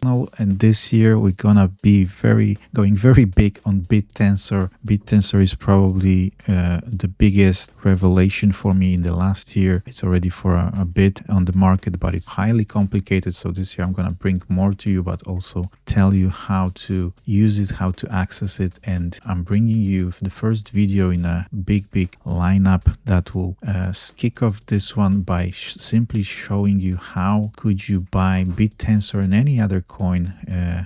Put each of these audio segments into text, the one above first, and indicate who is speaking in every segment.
Speaker 1: And this year we're gonna be going very big on Bittensor. Bittensor is probably the biggest revelation for me in the last year. It's already for a bit on the market, but it's highly complicated. So this year I'm gonna bring more to you, but also tell you how to use it, how to access it. And I'm bringing you the first video in a big lineup that will kick off this one by simply showing you how could you buy Bittensor and any other coin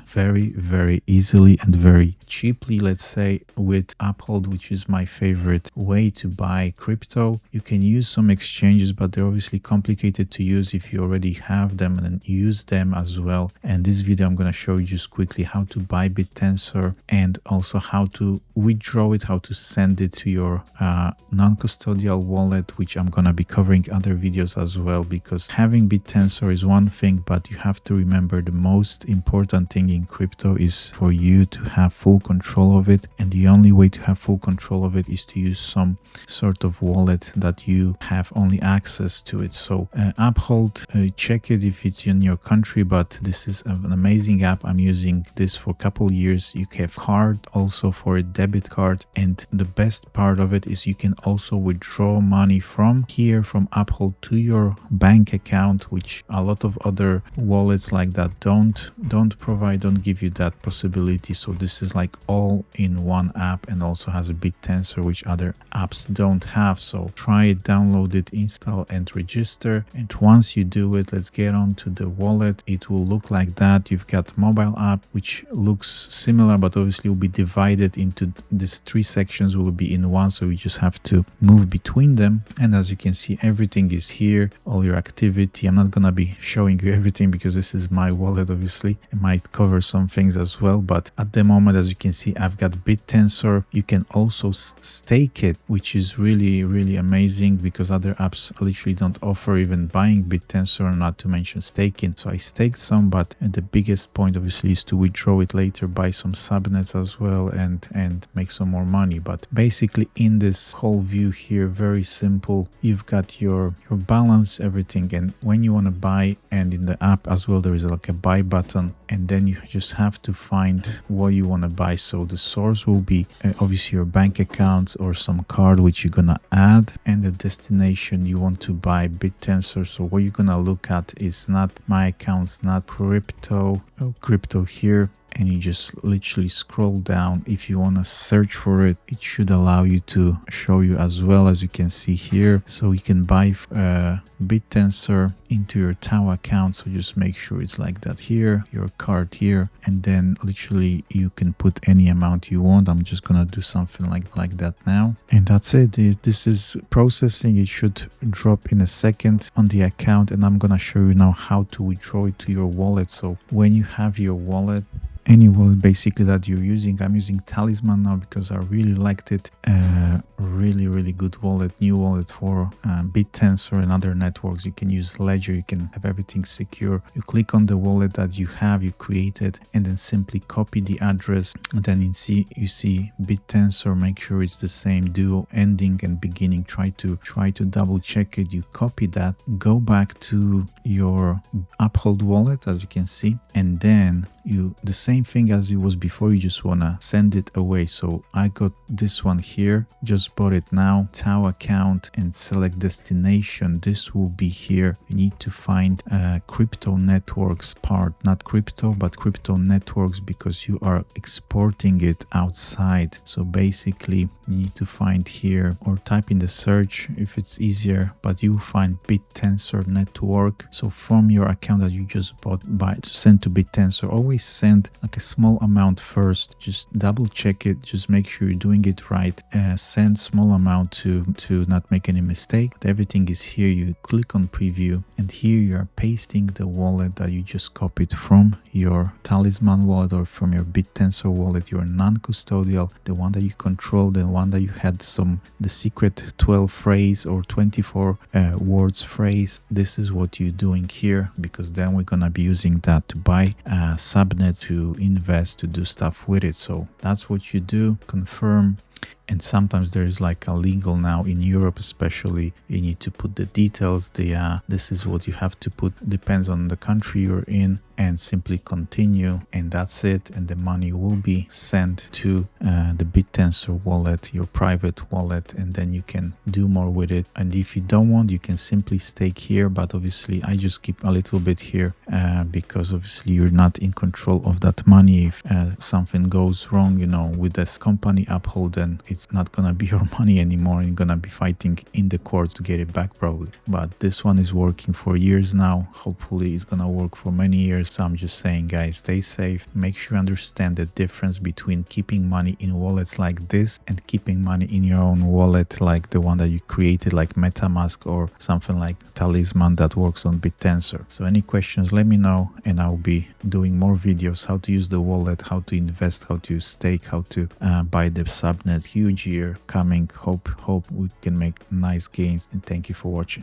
Speaker 1: very easily and very cheaply, let's say, with Uphold, which is my favorite way to buy crypto. You can use some exchanges, but they're obviously complicated to use if you already have them, and then use them as well. And this video I'm going to show you just quickly how to buy Bittensor and also how to withdraw it, how to send it to your non-custodial wallet, which I'm going to be covering other videos as well, because having Bittensor is one thing, but you have to remember the most important thing in crypto is for you to have full control of it, and the only way to have full control of it is to use some sort of wallet that you have only access to it. So Uphold, check it if it's in your country, but this is an amazing app. I'm using this for a couple years. You can have card also for a debit card, and the best part of it is you can also withdraw money from here, from Uphold, to your bank account, which a lot of other wallets like that don't give you that possibility. So this is like all in one app, and also has a Bittensor, which other apps don't have. So try it, download it, install and register. And once you do it, let's get on to the wallet. It will look like that. You've got mobile app, which looks similar, but obviously will be divided into these three sections, will be in one. So we just have to move between them. And as you can see, everything is here, all your activity. I'm not gonna be showing you everything because this is my wallet. Obviously it might cover some things as well, but at the moment, as you can see, I've got Bittensor. You can also stake it, which is really amazing, because other apps literally don't offer even buying Bittensor, not to mention staking. So I staked some, but the biggest point obviously is to withdraw it later, buy some subnets as well, and make some more money. But basically in this whole view here, very simple, you've got your balance, everything, and when you want to buy, and in the app as well there is like a buy button, and then you just have to find what you want to buy. So the source will be obviously your bank account or some card which you're gonna add, and the destination you want to buy Bittensor. So what you're gonna look at is not my accounts, not crypto here, and you just literally scroll down. If you want to search for it, it should allow you to show you as well, as you can see here. So you can buy Bittensor into your TAO account. So just make sure it's like that here, your card here, and then literally you can put any amount you want. I'm just gonna do something like that now, and that's it. This is processing. It should drop in a second on the account, and I'm gonna show you now how to withdraw it to your wallet. So when you have your wallet, any wallet basically that you're using, I'm using Talisman now because I really liked it. Really good wallet, new wallet for Bittensor and other networks. You can use Ledger, you can have everything secure. You click on the wallet that you created, and then simply copy the address, and then you see Bittensor. Make sure it's the same duo ending and beginning. Try to double check it. You copy that, go back to your Uphold wallet, as you can see, and then the same thing as it was before, you just wanna send it away. So I got this one here, just bought it now, TAO account, and select destination. This will be here. You need to find crypto networks part, not crypto but crypto networks, because you are exporting it outside. So basically you need to find here, or type in the search if it's easier, but you find Bittensor network. So from your account that you just bought, to send to Bittensor, always send like a small amount first. Just double check it, just make sure you're doing it right. Send small amount to not make any mistake. Everything is here. You click on preview, and here you are pasting the wallet that you just copied from your Talisman wallet or from your Bittensor wallet, your non-custodial, the one that you control, the one that you had the secret 12 phrase or 24 words phrase. This is what you're doing here, because then we're gonna be using that to buy subnet, to invest, to do stuff with it. So that's what you do. Confirm. And sometimes there is like a legal now in Europe, especially, you need to put the details. This is what you have to put, depends on the country you're in. and simply continue, and that's it. And the money will be sent to the Bittensor wallet, your private wallet, and then you can do more with it. And if you don't want, you can simply stake here, but obviously I just keep a little bit here because obviously you're not in control of that money. If something goes wrong, you know, with this company Uphold, then it's not gonna be your money anymore, and you're gonna be fighting in the court to get it back probably. But this one is working for years now. Hopefully it's gonna work for many years. So I'm just saying, guys, stay safe. Make sure you understand the difference between keeping money in wallets like this and keeping money in your own wallet, like the one that you created, like MetaMask or something like Talisman that works on Bittensor. So any questions, let me know, and I'll be doing more videos how to use the wallet, how to invest, how to stake, how to buy the subnet. Huge year coming. Hope we can make nice gains, and thank you for watching.